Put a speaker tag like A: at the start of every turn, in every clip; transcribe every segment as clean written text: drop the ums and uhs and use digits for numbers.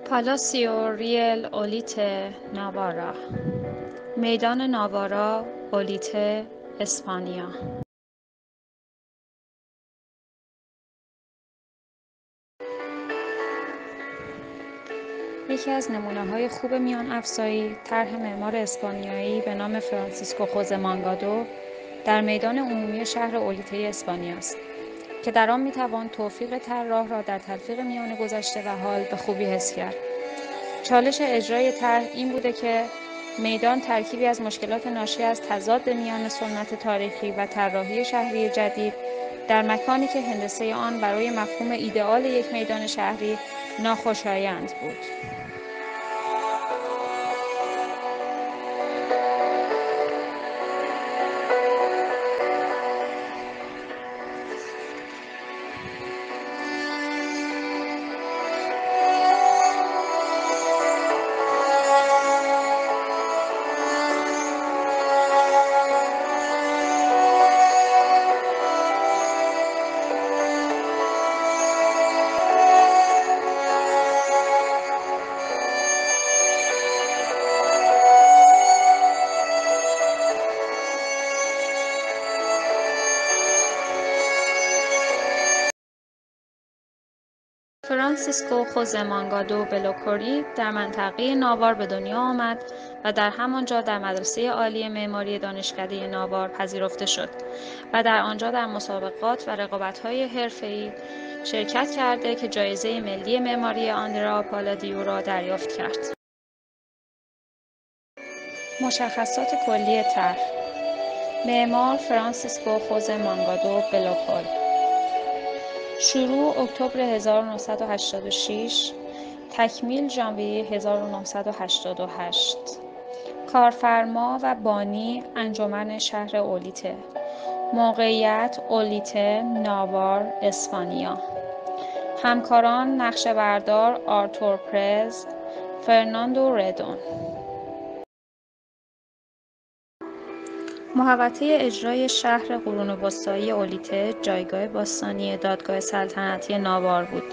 A: پالاسیو ریل اولیته ناوارا، میدان ناوارا، اولیته، اسپانیا. یکی از نمونه‌های خوب میان افزایی طرح معمار اسپانیایی به نام فرانسیسکو خوزه مانگادو در میدان عمومی شهر اولیته اسپانیا است که در آن میتوان توفیق طراح را در تلفیق میان گذشته و حال به خوبی حس کرد. چالش اجرای طرح این بوده که میدان ترکیبی از مشکلات ناشی از تضاد میان سنت تاریخی و طراحی شهری جدید در مکانی که هندسه آن برای مفهوم ایدئال یک میدان شهری ناخوشایند بود. فرانسیسکو خوزه مانگادو بلوکوری در منطقه ناوار به دنیا آمد و در همانجا در مدرسه عالی معماری دانشکده ناوار پذیرفته شد و در آنجا در مسابقات و رقابت‌های حرفه‌ای شرکت کرده که جایزه ملی معماری آندرا پالادیو را دریافت کرد. مشخصات کلی طرح: معمار فرانسیسکو خوزه مانگادو بلوکوری. شروع اکتبر 1986، تکمیل ژانویه 1988. کارفرما و بانی انجمن شهر اولیته. موقعیت اولیته، ناوار، اسپانیا. همکاران نقشه‌بردار آرتور پرز، فرناندو ردون. محوطه اجرای شهر قرون وسطایی اولیته جایگاه باستانی دادگاه سلطنتی ناوار بود.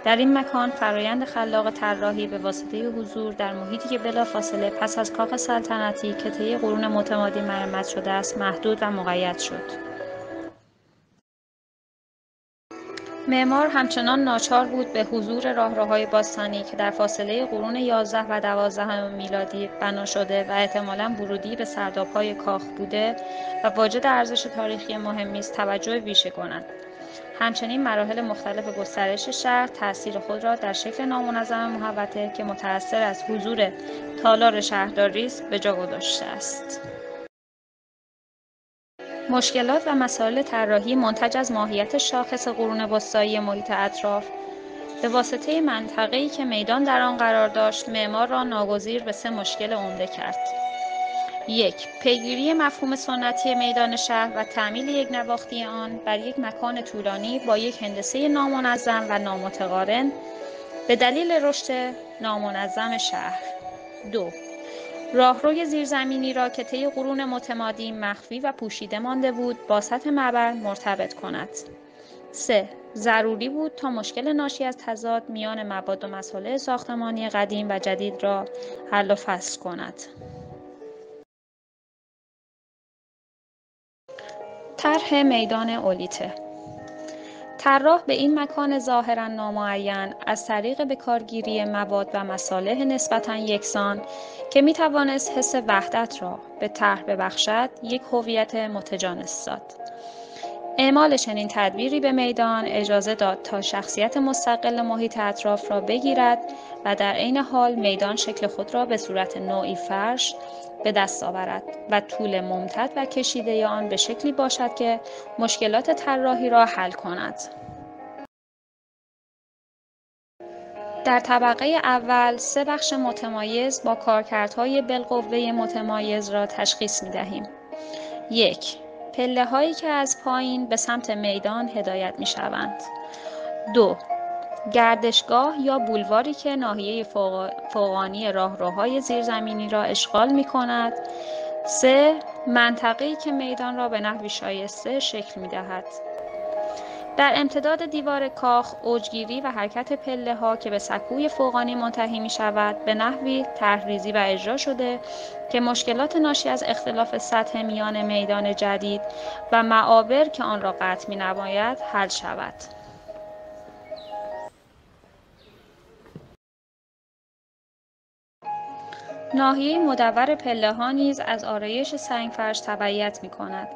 A: در این مکان فرایند خلاق طراحی به واسطه حضور در محیطی که بلافاصله پس از کاخ سلطنتی که طی قرون متمادی مرمت شده است محدود و مقید شد. معمار همچنان ناچار بود به حضور راهروهای باستانی که در فاصله قرون 11 و 12 میلادی بنا شده و احتمالاً ورودی به سرداب‌های کاخ بوده و واجد ارزش تاریخی مهمی است توجه ویژه کند. همچنین مراحل مختلف گسترش شهر تأثیر خود را در شکل نامنظم محوطه که متأثر از حضور تالار شهرداری است به جا گذاشته است. مشکلات و مسائل طراحی منتج از ماهیت شاخص قرون وسطایی محیط اطراف به واسطه منطقه‌ای که میدان در آن قرار داشت معمار را ناگزیر به 3 مشکل عمده کرد. 1. پیگیری مفهوم سنتی میدان شهر و تعمیل یک نواختی آن بر یک مکان طولانی با یک هندسه نامنظم و نامتقارن به دلیل رشد نامنظم شهر. 2. راهروی زیرزمینی را که طی قرون متمادی مخفی و پوشیده مانده بود با سطح معبر مرتبط کند. 3. ضروری بود تا مشکل ناشی از تضاد میان مواد و مصالح ساختمانی قدیم و جدید را حل و فصل کند. طرح میدان اولیته. طراح به این مکان ظاهراً نامعین از طریق به کارگیری مواد و مصالح نسبتاً یکسان که می توانست حس وحدت را به طرح ببخشد یک هویت متجانس داد. اعمال چنین تدبیری به میدان اجازه داد تا شخصیت مستقل محیط اطراف را بگیرد و در عین حال میدان شکل خود را به صورت نوعی فرش به دست آورد و طول ممتد و کشیده آن به شکلی باشد که مشکلات طراحی را حل کند. در طبقه اول 3 بخش متمایز با کارکردهای بالقوه متمایز را تشخیص می‌دهیم. 1. پله‌هایی که از پایین به سمت میدان هدایت می‌شوند. 2. گردشگاه یا بولواری که ناحیه فوقانی راهروهای زیرزمینی را اشغال می‌کند. 3. منطقه‌ای که میدان را به نحوی شایسته شکل می‌دهد. در امتداد دیوار کاخ، اوجگیری و حرکت پله‌ها که به سکوی فوقانی منتهی می‌شود، به نحوی طرح‌ریزی و اجرا شده که مشکلات ناشی از اختلاف سطح میان میدان جدید و معابر که آن را قطع می‌نماید، حل شود. ناحیه مدور پله‌ها نیز از آرایش سنگفرش تبعیت می‌کند.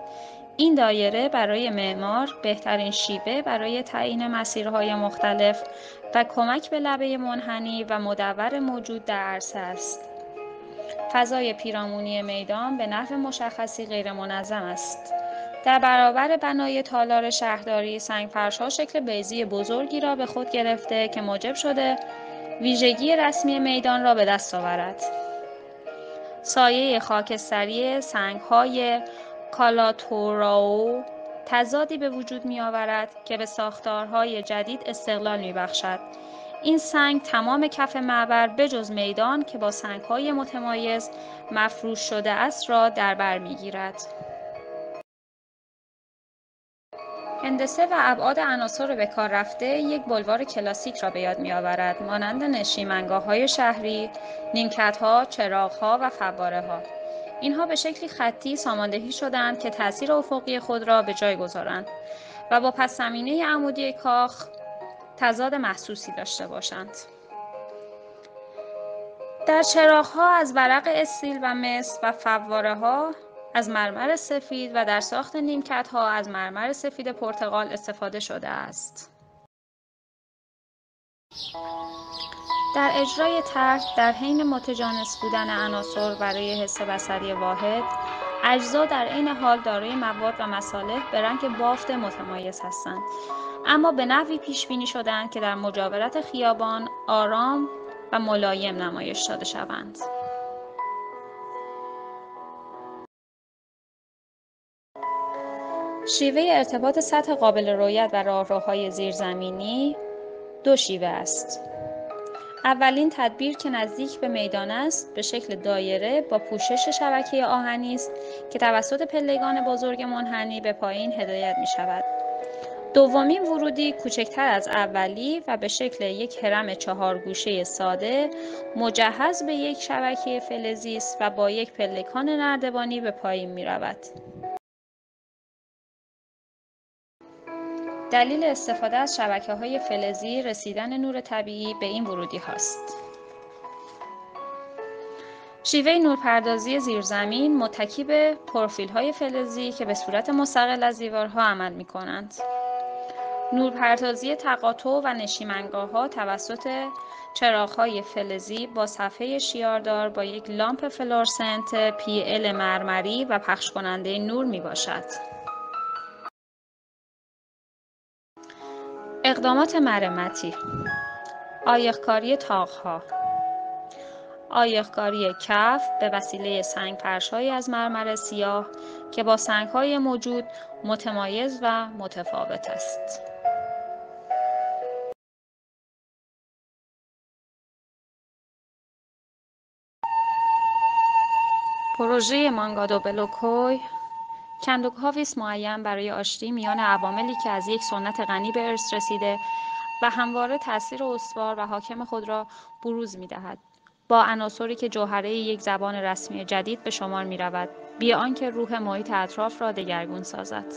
A: این دایره برای معمار بهترین شیوه برای تعیین مسیرهای مختلف و کمک به لبه منحنی و مدور موجود در عرصه است. فضای پیرامونی میدان به نحو مشخصی غیرمنظم است. در برابر بنای تالار شهرداری، سنگفرش‌ها شکل بیضی بزرگی را به خود گرفته که موجب شده ویژگی رسمی میدان را به دست آورد. سایه خاکستری سنگ‌های کالاتوراو تضادی به وجود می‌آورد که به ساختارهای جدید استقلال می‌بخشد. این سنگ تمام کف معبر بجز میدان که با سنگ‌های متمایز مفروش شده است را در بر می‌گیرد. هندسه و ابعاد عناصر به کار رفته یک بلوار کلاسیک را به یاد می‌آورد، مانند نشیمنگاه‌های شهری، نیمکت‌ها، چراغ‌ها و فواره‌ها. اینها به شکلی خطی ساماندهی شدند که تأثیر افقی خود را به جای گذارند و با پس‌زمینه عمودی کاخ تضاد محسوسی داشته باشند. در چراغ‌ها از ورق استیل و مس و فواره‌ها از مرمر سفید و در ساخت نیمکت‌ها از مرمر سفید پرتقال استفاده شده است. در اجرای طرح در حین متجانس بودن عناصر برای حس بصری واحد، اجزا در عین حال دارای مواد و مصالح به رنگ بافت متمایز هستند، اما به نحوی پیش بینی شده‌اند که در مجاورت خیابان آرام و ملایم نمایش داده شوند. شیوه ارتباط سطح قابل رؤیت و راهروهای زیرزمینی دو شیوه است. اولین تدبیر که نزدیک به میدان است، به شکل دایره با پوشش شبکه آهنی است که توسط پلکان بزرگ منحنی به پایین هدایت می شود. دومین ورودی کوچکتر از اولی و به شکل یک هرم 4 گوشه ساده مجهز به یک شبکه فلزی است و با یک پلکان نردبانی به پایین می رود. دلیل استفاده از شبکه‌های فلزی رسیدن نور طبیعی به این ورودی هاست. شیوه نورپردازی زیرزمین متکی به پروفیل‌های فلزی که به صورت مستقل از دیوارها عمل می‌کنند. نورپردازی تقاطع و نشیمنگاه‌ها توسط چراغ‌های فلزی با صفحه شیاردار با یک لامپ فلورسنت PL مرمری و پخش کننده نور میباشد. اقدامات مرمتی: عایق‌کاری طاق‌ها، عایق‌کاری کف به وسیله سنگ‌فرش‌هایی از مرمر سیاه که با سنگ‌های موجود متمایز و متفاوت است. پروژه مانگادو بلوکوی کندوکاوی است معین برای آشتی میان عواملی که از یک سنت غنی به ارث رسیده و همواره تأثیر استوار و حاکم خود را بروز می‌دهد، با عناصری که جوهره یک زبان رسمی جدید به شمار می‌رود، بی آنکه روح محیط اطراف را دگرگون سازد.